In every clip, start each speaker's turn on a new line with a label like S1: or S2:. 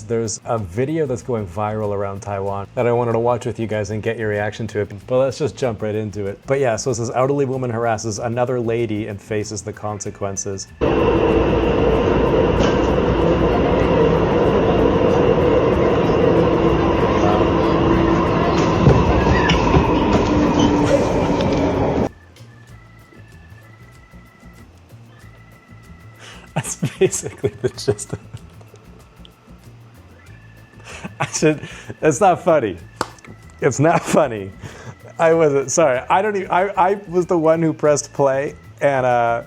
S1: There's a video that's going viral around Taiwan that I wanted to watch with you guys and get your reaction to it, but let's just jump right into it. But yeah, so this elderly woman harasses another lady and faces the consequences. That's basically the gist of it. It's not funny. It's not funny. I wasn't, sorry. I was the one who pressed play, and I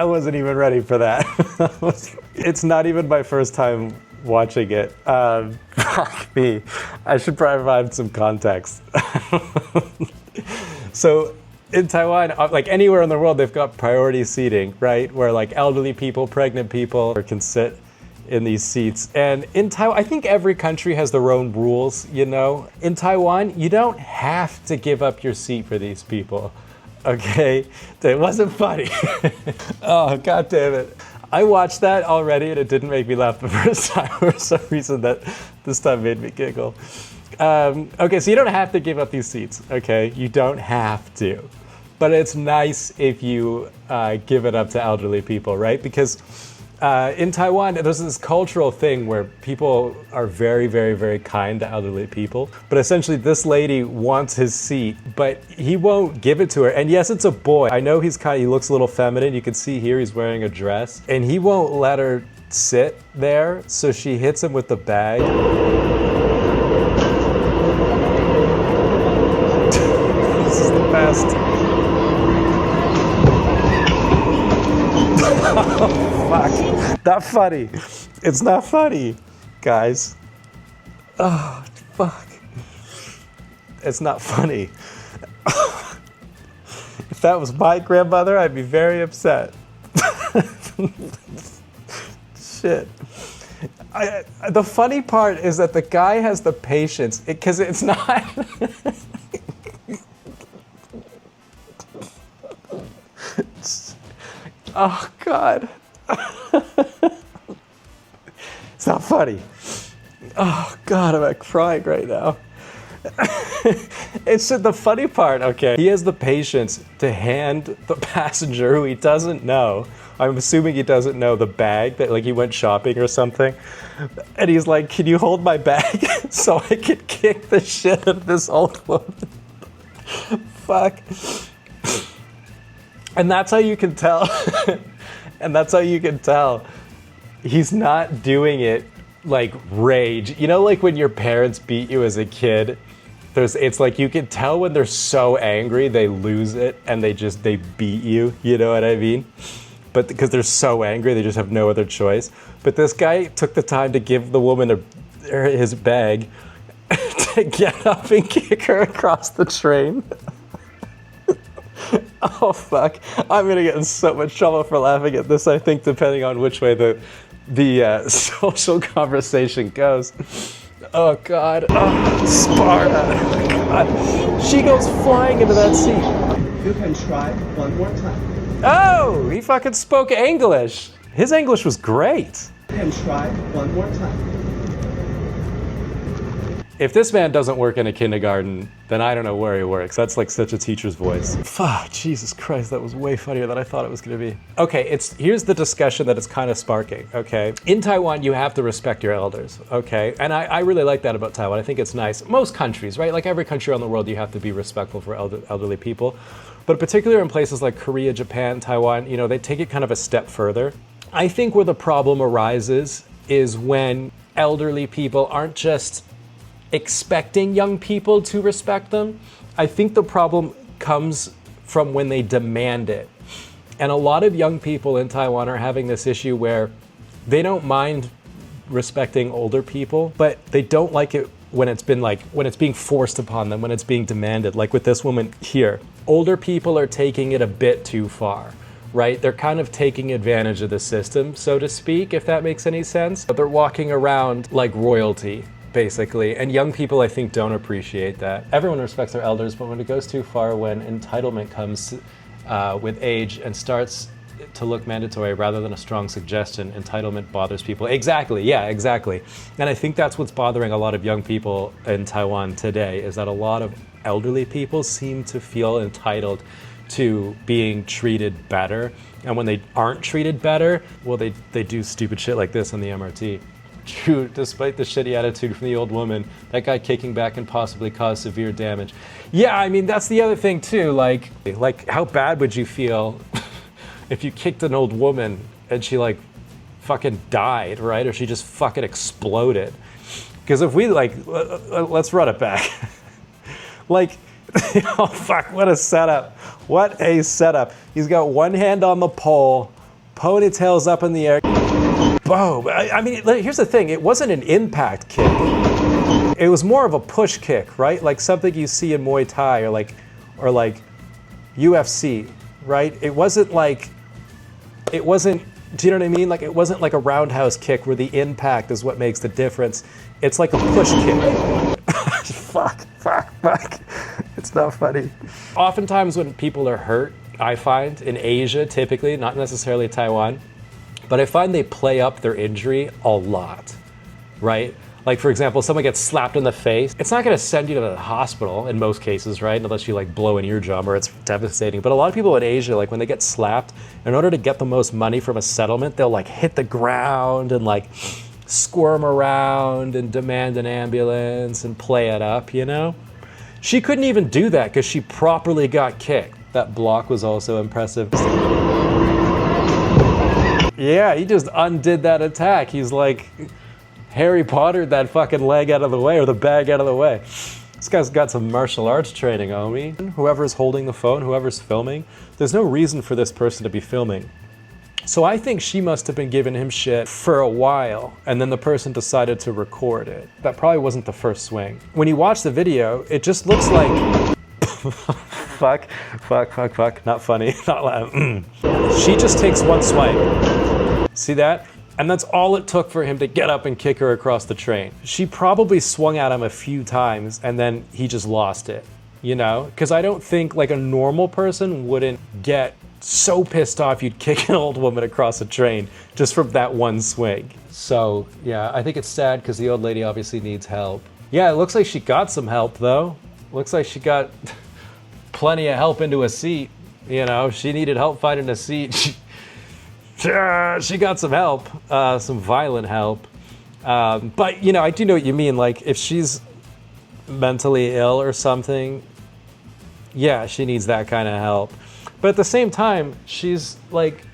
S1: wasn't even ready for that. It's not even my first time watching it. Fuck me. I should provide some context. So, in Taiwan, like anywhere in the world, they've got priority seating, right? Where like elderly people, pregnant people can sit in these seats. And in Taiwan, I think every country has their own rules, you know? In Taiwan, you don't have to give up your seat for these people, okay? It wasn't funny. Oh, God damn it. I watched that already and it didn't make me laugh the first time for some reason that this time made me giggle. Okay, so you don't have to give up these seats, okay? You don't have to. But it's nice if you give it up to elderly people, right? Because in Taiwan, there's this cultural thing where people are very, very, very kind to elderly people. But essentially, this lady wants his seat, but he won't give it to her. And yes, it's a boy. I know he looks a little feminine. You can see here he's wearing a dress. And he won't let her sit there, so she hits him with the bag. This is the best. Oh, fuck. Not funny. It's not funny, guys. Oh, fuck. It's not funny. If that was my grandmother, I'd be very upset. Shit. The funny part is that the guy has the patience, because it's not... Oh, God. It's not funny. Oh, God, I'm crying right now. It's the funny part, okay? He has the patience to hand the passenger who he doesn't know, I'm assuming he doesn't know, the bag, that like he went shopping or something. And he's like, can you hold my bag so I can kick the shit out of this old woman? Fuck. And that's how you can tell. And that's how you can tell he's not doing it like rage. You know, like when your parents beat you as a kid, it's like you can tell when they're so angry, they lose it and they beat you. You know what I mean? But because they're so angry, they just have no other choice. But this guy took the time to give the woman his bag to get up and kick her across the train. Oh, fuck. I'm gonna get in so much trouble for laughing at this, I think, depending on which way the social conversation goes. Oh, God. Oh, Sparta. Oh, God. She goes flying into that seat.
S2: You can try one more time.
S1: Oh, he fucking spoke English. His English was great.
S2: You can try one more time.
S1: If this man doesn't work in a kindergarten, then I don't know where he works. That's like such a teacher's voice. Fuck, Jesus Christ, that was way funnier than I thought it was gonna be. Okay, here's the discussion that it's kind of sparking, okay? In Taiwan, you have to respect your elders, okay? And I really like that about Taiwan. I think it's nice. Most countries, right? Like every country around the world, you have to be respectful for elderly people. But particularly in places like Korea, Japan, Taiwan, you know, they take it kind of a step further. I think where the problem arises is when elderly people aren't just expecting young people to respect them. I think the problem comes from when they demand it. And a lot of young people in Taiwan are having this issue where they don't mind respecting older people, but they don't like it when it's being forced upon them, when it's being demanded, like with this woman here. Older people are taking it a bit too far, right? They're kind of taking advantage of the system, so to speak, if that makes any sense. But they're walking around like royalty, basically. And young people, I think, don't appreciate that. Everyone respects their elders, but when it goes too far, when entitlement comes with age and starts to look mandatory rather than a strong suggestion. Entitlement bothers people. Exactly, yeah, exactly. And I think that's what's bothering a lot of young people in Taiwan today, is that a lot of elderly people seem to feel entitled to being treated better. And when they aren't treated better, well, they do stupid shit like this on the MRT. True, despite the shitty attitude from the old woman, that guy kicking back can possibly cause severe damage. Yeah, I mean, that's the other thing too. Like how bad would you feel if you kicked an old woman and she like fucking died, right? Or she just fucking exploded? Because if we let's run it back. Like, oh fuck, what a setup. What a setup. He's got one hand on the pole, ponytails up in the air. Boom. I mean, here's the thing. It wasn't an impact kick. It was more of a push kick, right? Like something you see in Muay Thai or like UFC, right? It wasn't, do you know what I mean? Like, it wasn't like a roundhouse kick where the impact is what makes the difference. It's like a push kick. Fuck. It's not funny. Oftentimes when people are hurt, I find, in Asia typically, not necessarily Taiwan, but I find they play up their injury a lot, right? Like, for example, someone gets slapped in the face. It's not gonna send you to the hospital in most cases, right? Unless you like blow an eardrum or it's devastating. But a lot of people in Asia, like when they get slapped, in order to get the most money from a settlement, they'll like hit the ground and like squirm around and demand an ambulance and play it up, you know? She couldn't even do that because she properly got kicked. That block was also impressive. Yeah, he just undid that attack. He's like Harry Pottered that fucking leg out of the way, or the bag out of the way. This guy's got some martial arts training, homie. Whoever's holding the phone, whoever's filming, there's no reason for this person to be filming. So I think she must have been giving him shit for a while, and then the person decided to record it. That probably wasn't the first swing. When you watch the video, it just looks like fuck, not funny, not loud. She just takes one swipe. See that? And that's all it took for him to get up and kick her across the train. She probably swung at him a few times and then he just lost it, you know? Because I don't think like a normal person wouldn't get so pissed off you'd kick an old woman across a train just from that one swing. So yeah, I think it's sad because the old lady obviously needs help. Yeah, it looks like she got some help though. Looks like she got plenty of help into a seat. You know, she needed help finding a seat. She got some help, some violent help. But, you know, I do know what you mean. Like, if she's mentally ill or something, yeah, she needs that kind of help. But at the same time, she's, like,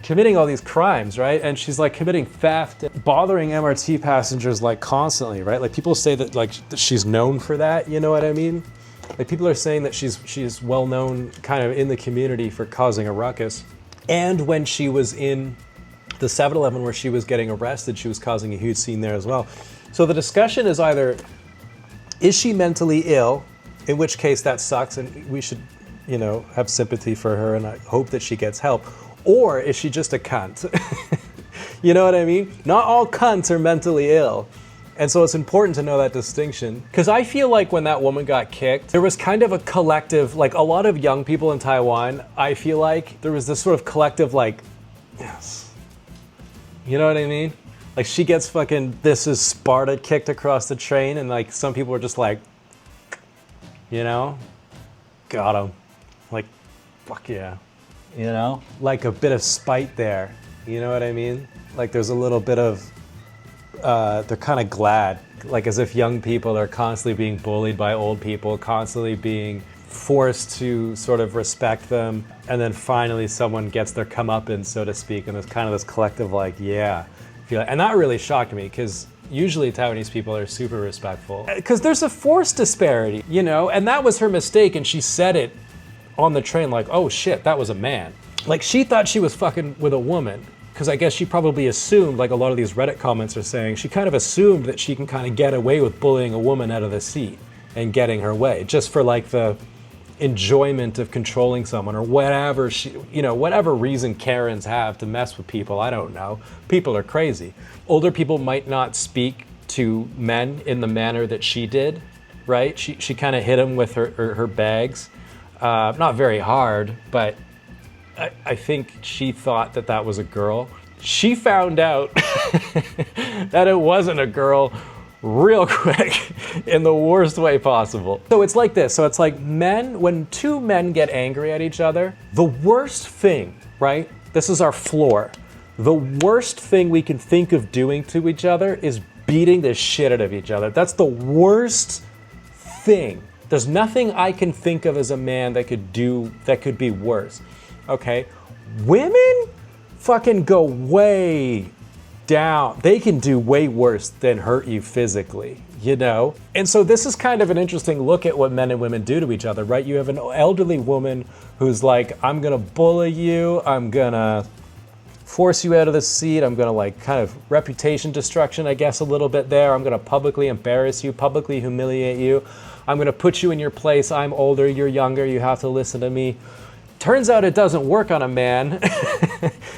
S1: committing all these crimes, right? And she's, like, committing theft, bothering MRT passengers, like, constantly, right? Like, people say that, like, she's known for that, you know what I mean? Like, people are saying that she's well known kind of in the community for causing a ruckus. And when she was in the 7-Eleven where she was getting arrested, she was causing a huge scene there as well. So the discussion is either, is she mentally ill, in which case that sucks and we should, you know, have sympathy for her and I hope that she gets help, or is she just a cunt? You know what I mean? Not all cunts are mentally ill. And so it's important to know that distinction. Because I feel like when that woman got kicked, there was kind of a collective, like a lot of young people in Taiwan, I feel like there was this sort of collective like, yes. You know what I mean? Like she gets fucking, this is Sparta kicked across the train and like some people were just like, you know, got him. Like, fuck yeah. You know? Like a bit of spite there. You know what I mean? Like there's a little bit of, they're kind of glad, like as if young people are constantly being bullied by old people, constantly being forced to sort of respect them, and then finally someone gets their comeuppance, so to speak, and there's kind of this collective like, yeah. And that really shocked me, because usually Taiwanese people are super respectful. Because there's a force disparity, you know, and that was her mistake, and she said it on the train like, oh shit, that was a man. Like she thought she was fucking with a woman. Because I guess she probably assumed, like a lot of these Reddit comments are saying, she kind of assumed that she can kind of get away with bullying a woman out of the seat and getting her way, just for like the enjoyment of controlling someone or whatever she, you know, whatever reason Karens have to mess with people, I don't know. People are crazy. Older people might not speak to men in the manner that she did, right? She kind of hit them with her bags. Not very hard, but I think she thought that that was a girl. She found out that it wasn't a girl real quick in the worst way possible. So it's like this. So it's like when two men get angry at each other, the worst thing, right? This is our floor. The worst thing we can think of doing to each other is beating the shit out of each other. That's the worst thing. There's nothing I can think of as a man that could be worse. Okay? Women fucking go way down. They can do way worse than hurt you physically, you know? And so this is kind of an interesting look at what men and women do to each other, right? You have an elderly woman who's like, I'm gonna bully you, I'm gonna force you out of the seat, I'm gonna like kind of reputation destruction, I guess, a little bit there. I'm gonna publicly embarrass you, publicly humiliate you. I'm gonna put you in your place. I'm older, you're younger, you have to listen to me. Turns out it doesn't work on a man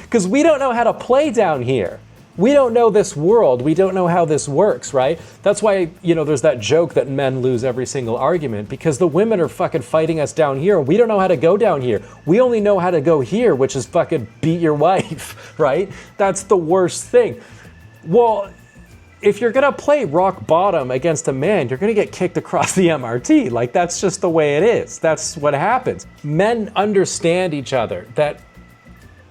S1: because we don't know how to play down here. We don't know this world. We don't know how this works, right? That's why, there's that joke that men lose every single argument because the women are fucking fighting us down here. We don't know how to go down here. We only know how to go here, which is fucking beat your wife, right? That's the worst thing. Well, if you're gonna play rock bottom against a man, you're gonna get kicked across the MRT. Like, that's just the way it is. That's what happens. Men understand each other, that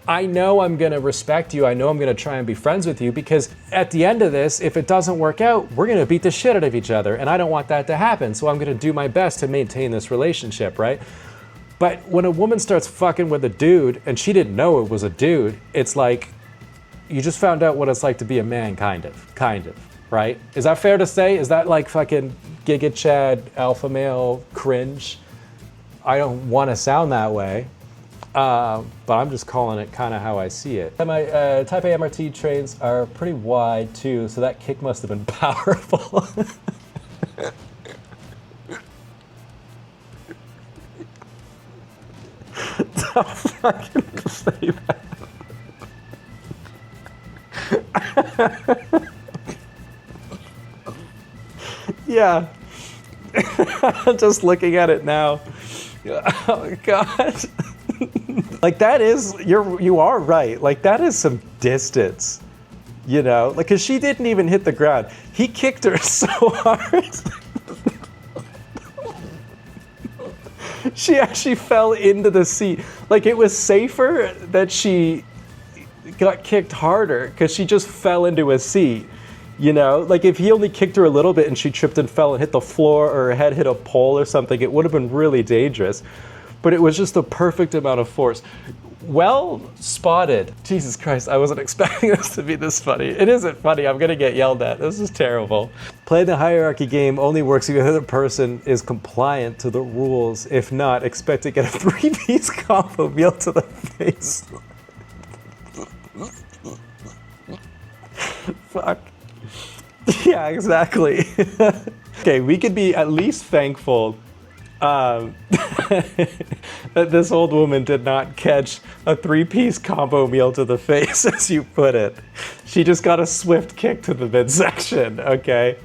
S1: I know I'm gonna respect you, I know I'm gonna try and be friends with you, because at the end of this, if it doesn't work out, we're gonna beat the shit out of each other, and I don't want that to happen, so I'm gonna do my best to maintain this relationship, right? But when a woman starts fucking with a dude, and she didn't know it was a dude, it's like, you just found out what it's like to be a man, kind of, right? Is that fair to say? Is that like fucking Giga Chad, alpha male cringe? I don't want to sound that way, but I'm just calling it kind of how I see it. My Type A MRT trains are pretty wide too, so that kick must have been powerful. Don't fucking say that. Yeah. Just looking at it now. Oh God. Like, that is, you are right. Like, that is some distance, like, cause she didn't even hit the ground. He kicked her so hard. She actually fell into the seat. Like, it was safer that she got kicked harder because she just fell into a seat, Like, if he only kicked her a little bit and she tripped and fell and hit the floor or her head hit a pole or something, it would have been really dangerous. But it was just the perfect amount of force. Well spotted. Jesus Christ, I wasn't expecting this to be this funny. It isn't funny, I'm gonna get yelled at. This is terrible. Playing the hierarchy game only works if the other person is compliant to the rules. If not, expect to get a 3-piece combo meal to the face. Fuck. Yeah, exactly. Okay, we could be at least thankful that this old woman did not catch a 3-piece combo meal to the face, as you put it. She just got a swift kick to the midsection, okay?